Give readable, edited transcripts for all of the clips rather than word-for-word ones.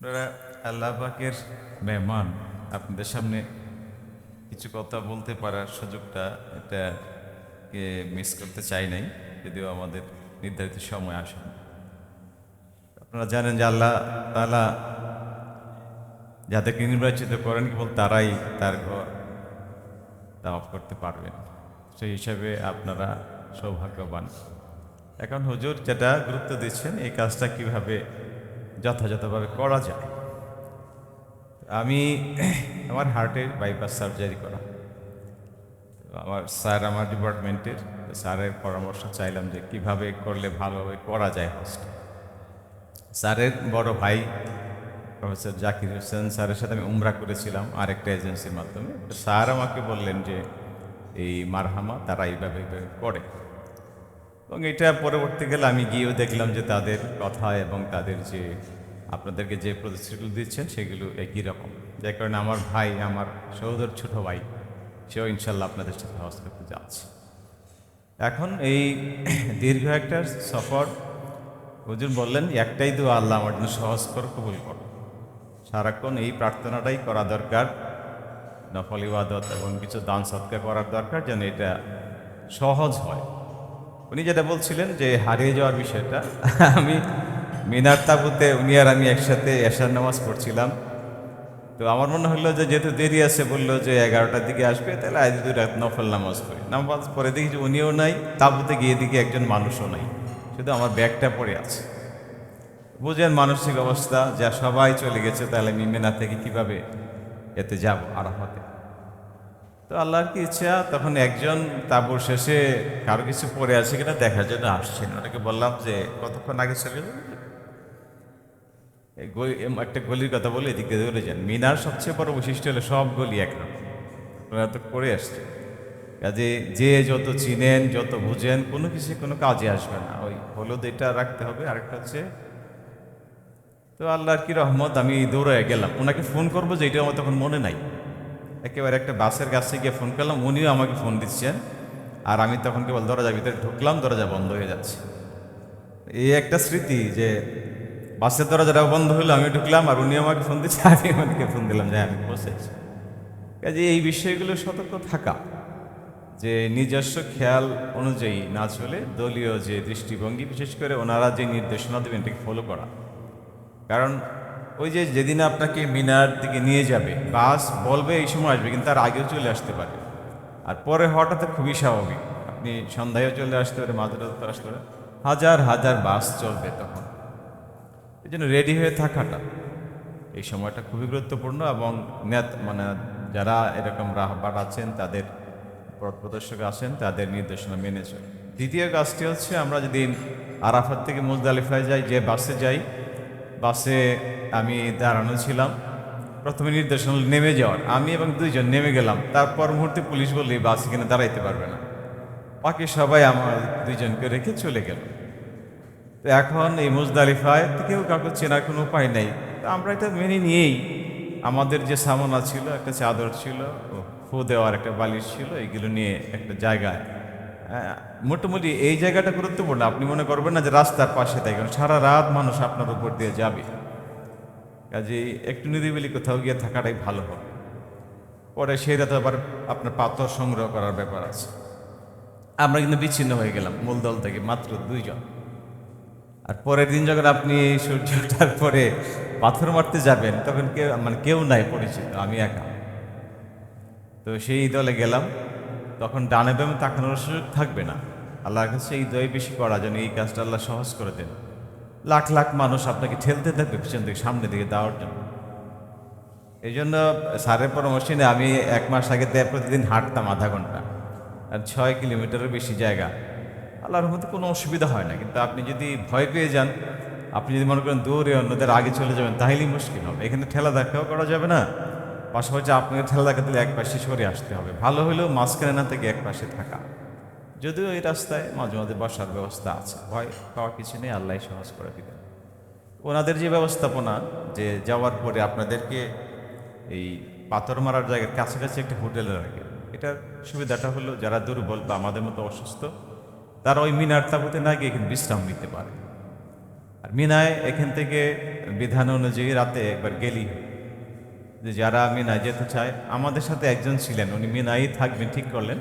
আপনারা আল্লাহ পাকের মেহমান, আপনাদের সামনে কিছু কথা বলতে পারার সুযোগটা এটাকে মিস করতে চাই নাই, যদিও আমাদের নির্ধারিত সময় আসে। আপনারা জানেন যে আল্লাহ তাআলা যাদেরকে নির্বাচিত করেন কেবল তারাই তার ঘর তাওয়াফ করতে পারবেন। সেই হিসাবে আপনারা সৌভাগ্যবান। এখন হুজুর যেটা গুরুত্ব দিচ্ছেন, এই কাজটা কিভাবে যথাযথভাবে করা যায়। আমি আমার হার্টের বাইপাস সার্জারি করা, আমার স্যার আমার ডিপার্টমেন্টের স্যারের পরামর্শ চাইলাম যে কিভাবে করলে ভালোভাবে করা যায় হজটা। স্যারের বড় ভাই প্রফেসর জাকির হোসেন স্যারের সাথে আমি উমরা করেছিলাম আরেকটা এজেন্সির মাধ্যমে। স্যার আমাকে বললেন যে এই মারহামা তারা এইভাবে এইভাবে করে, এবং এটা পরবর্তীকালে আমি গিয়েও দেখলাম যে তাদের কথা এবং তাদের যে আপনাদেরকে যে প্রতিশ্রুতিগুলো দিচ্ছেন সেগুলো একই রকম। যার কারণে আমার ভাই, আমার সহোদর ছোট ভাই, সেও ইনশাল্লাহ আপনাদের সাথে হজ করতে যাচ্ছে। এখন এই দীর্ঘ একটা সফর, হুজুর বললেন একটাই দোয়া, আল্লাহ আমার জন্য সহজ করে কবুল করো। সারাক্ষণ এই প্রার্থনাটাই করা দরকার, নফল ইবাদত এবং কিছু দান সৎকার করার দরকার যেন এটা সহজ হয়। উনি যেটা বলছিলেন যে হারিয়ে যাওয়ার বিষয়টা, আমি মিনার তাবুতে উনি আর আমি একসাথে এশার নামাজ পড়ছিলাম। তো আমার মনে হলো যে যেহেতু দেরি আছে, বললো যে 11টার দিকে আসবে, তাহলে আজ 2 রাত নফল নামাজ পড়ি। নামাজ পরে দেখি যে উনিও নাই, তাবুতে গিয়ে দিকে একজন মানুষও নাই, শুধু আমার ব্যাগটা পড়ে আছে। বুঝেন মানসিক অবস্থা, যা সবাই চলে গেছে, তাহলে আমি মিনা থেকে কিভাবে এতে যাব আরাফাতে। তো আল্লাহর কি ইচ্ছা, তখন একজন তাঁবুর শেষে কারো কিছু পড়ে আছে কিনা দেখার জন্য আসছেন। ওনাকে বললাম যে কতক্ষণ আগে চলে যাবেন, একটা গলির কথা বলে এদিকে ধরে যান। মিনার সবচেয়ে বড় বৈশিষ্ট্য হলো সব গলি একরকম, আপনারা তো করে আসছে। কাজে যে যত চিনেন, যত বুঝেন, কোনো কিছু কোনো কাজে আসবে না। ওই হলুদ এটা রাখতে হবে, আরেকটা হচ্ছে। তো আল্লাহর কি রহমত, আমি দৌড়ে গেলাম। ওনাকে ফোন করবো যে এটা আমার তখন মনে নাই। একেবারে একটা বাসের কাছে গিয়ে ফোন করলাম, উনিও আমাকে ফোন দিচ্ছেন, আর আমি তখন কেবল দরজার ভিতরে ঢুকলাম, দরজা বন্ধ হয়ে যাচ্ছে। এই একটা স্মৃতি যে বাসের দরজাটা বন্ধ হলো, আমি ঢুকলাম আর উনি আমাকে ফোন দিচ্ছে, আমি ওনাকে ফোন দিলাম যে আমি বসেছি। কাজে এই বিষয়গুলো সতর্ক থাকা, যে নিজস্ব খেয়াল অনুযায়ী না চলে দলীয় যে দৃষ্টিভঙ্গি, বিশেষ করে ওনারা যে নির্দেশনা দেবেন এটাকে ফলো করা। কারণ ওই যে যেদিন আপনাকে মিনার দিকে নিয়ে যাবে, বাস বলবে এই সময় আসবে, কিন্তু তার আগেও চলে আসতে পারে। আর পরে হওয়াটা তো খুবই স্বাভাবিক, আপনি সন্ধ্যায়ও চলে আসতে পারে, মাঝরাতে আসতে পারে, হাজার হাজার বাস চলবে তখন। এই জন্য রেডি হয়ে থাকাটা এই সময়টা খুবই গুরুত্বপূর্ণ। এবং মানে যারা এরকম রাহবার আছেন, তাদের পথ প্রদর্শক আছেন, তাদের নির্দেশনা মেনে চলে। দ্বিতীয় কাজটি হচ্ছে, আমরা যদি আরাফাত থেকে মুজদালিফায় যাই, যে বাসে যাই, বাসে আমি দাঁড়ানো ছিলাম, প্রথমে নির্দেশনা নেমে যাওয়ার। আমি এবং দুইজন নেমে গেলাম, তারপর মুহূর্তে পুলিশ বললে বাস এখানে দাঁড়াইতে পারবে না। বাকি সবাই আমার দুইজনকে রেখে চলে গেল। তো এখন এই মুজদালিফায় কেউ কাউকে চেনার কোনো উপায় নেই। তো আমরা এটা মেনে নিয়েই, আমাদের যে সামানা ছিল, একটা চাদর ছিল, ফু দেওয়ার একটা বালিশ ছিল, এগুলো নিয়ে একটা জায়গায়, মোটামুটি এই জায়গাটা গুরুত্বপূর্ণ। আপনি মনে করবেন না যে রাস্তার পাশে, তাই কারণ সারা রাত মানুষ আপনার উপর দিয়ে যাবে। কাজেই একটু নিরিবিলি কোথাও গিয়ে থাকাটাই ভালো হবে। পরে সেই রাতে আবার আপনার পাথর সংগ্রহ করার ব্যাপার আছে। আমরা কিন্তু বিচ্ছিন্ন হয়ে গেলাম মূল দল থেকে, মাত্র 2 জন। আর পরের দিন যখন আপনি সূর্য ওঠার পরে পাথর মারতে যাবেন, তখন কেউ নাই পরিচিত, আমি একা। তো সেই দলে গেলাম, তখন ডানে বামে তাকানোর সুযোগ থাকবে না। আল্লাহর কাছে এই দয় বেশি করা, যেন এই কাজটা আল্লাহ সহজ করে দেন। লাখ লাখ মানুষ আপনাকে ঠেলতে থাকবে পিছন থেকে সামনের দিকে দেওয়ার জন্য। এই জন্য স্যারের পরামর্শ নিয়ে আমি 1 মাস আগে প্রতিদিন হাঁটতাম আধা ঘন্টা, আর 6 কিলোমিটারের বেশি জায়গা। আল্লাহর মধ্যে কোনো অসুবিধা হয় না। কিন্তু আপনি যদি ভয় পেয়ে যান, আপনি যদি মনে করেন দৌড়ে অন্যদের আগে চলে যাবেন, তাহলেই মুশকিল হবে। এখানে ঠেলা ধাক্কাও করা যাবে না, পাশাপাশি আপনাকে ঠেলা ধাক্কা দিলে এক পাশে সরে আসতে হবে। ভালো হলেও মাঝখানে না থেকে এক পাশে থাকা। যদিও এই রাস্তায় মাঝে মাঝে বসার ব্যবস্থা আছে, ভয় পাওয়ার কিছু নেই, আল্লাহ সহজ করে দিবেন। ওনাদের যে ব্যবস্থাপনা, যে যাওয়ার পরে আপনাদেরকে এই পাথর মারার জায়গার কাছাকাছি একটা হোটেলে রাখে, এটার সুবিধাটা হলো যারা দুর্বল বা আমাদের মতো অসুস্থ, তারা ওই মিনার তাবুতে না গিয়ে এখানে বিশ্রাম নিতে পারে। আর মিনায় এখান থেকে বিধান অনুযায়ী রাতে একবার গেলি, যে যারা মিনায় যেতে চায়, আমাদের সাথে একজন ছিলেন, উনি মিনায় থাকবেন ঠিক করলেন,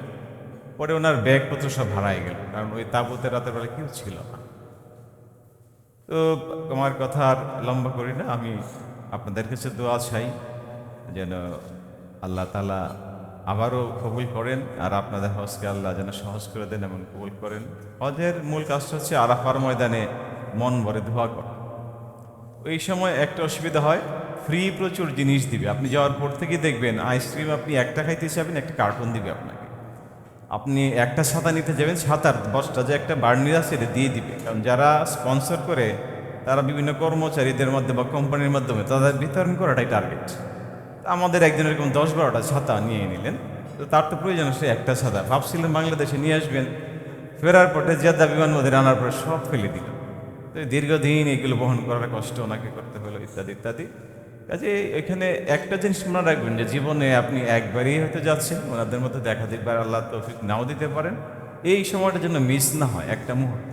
পরে ওনার ব্যাগপত্র সব হারাই গেল, কারণ ওই তাঁবুতে রাতের বেলা কেউ ছিল না। তো আমার কথা আর লম্বা করি না, আমি আপনাদের কাছে দোয়া চাই যেন আল্লাহ তাআলা আবারও কবুল করেন, আর আপনাদের হজকে আল্লাহ যেন সহজ করে দেন এবং কবুল করেন। হজের মূল কাজটা হচ্ছে আরাফার ময়দানে মন ভরে দোয়া করা। ওই সময় একটা অসুবিধা হয়, ফ্রি প্রচুর জিনিস দিবে, আপনি যাওয়ার পর থেকেই দেখবেন আইসক্রিম আপনি একটা খাইতে চাইবেন, একটা কার্টুন দিবে আপনাকে। আপনি একটা ছাতা নিতে যাবেন, ছাতার বস্তা যে একটা বার্নির আছে এটা দিয়ে দিবে, কারণ যারা স্পন্সর করে তারা বিভিন্ন কর্মচারীদের মাধ্যমে বা কোম্পানির মাধ্যমে তাদের বিতরণ করাটাই টার্গেট। আমাদের একজন এরকম 10-12টা ছাতা নিয়ে নিলেন, তো তার তো প্রয়োজন সে একটা ছাতা, ভাবছিলেন বাংলাদেশে নিয়ে আসবেন, ফেরার পথে জেদ্দা বিমানবন্দর আনার পরে সব ফেলে দিল। তো দীর্ঘদিন এগুলো বহন করার কষ্ট ওনাকে করতে হলো, ইত্যাদি ইত্যাদি। কাজে এখানে একটা জিনিস মনে রাখবেন যে জীবনে আপনি একবারই হয়তো যাচ্ছেন, ওনাদের মধ্যে দেখা দেখবার আল্লাহ তৌফিক নাও দিতে পারেন, এই সময়টা যেন মিস না হয় একটা মুহূর্ত।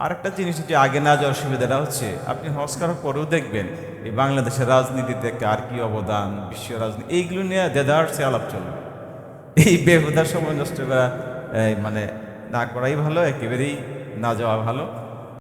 আরেকটা জিনিস যে আগে না যাওয়ার সুবিধাটা হচ্ছে, আপনি হজ করার পরেও দেখবেন এই বাংলাদেশের রাজনীতিতে কার কি অবদান, বিশ্ব রাজনীতি, এইগুলো নিয়ে দেদারসে আলাপ চলবে। এই বেহুদার সময় নষ্ট করা মানে না করাই ভালো, একেবারেই না যাওয়া ভালো।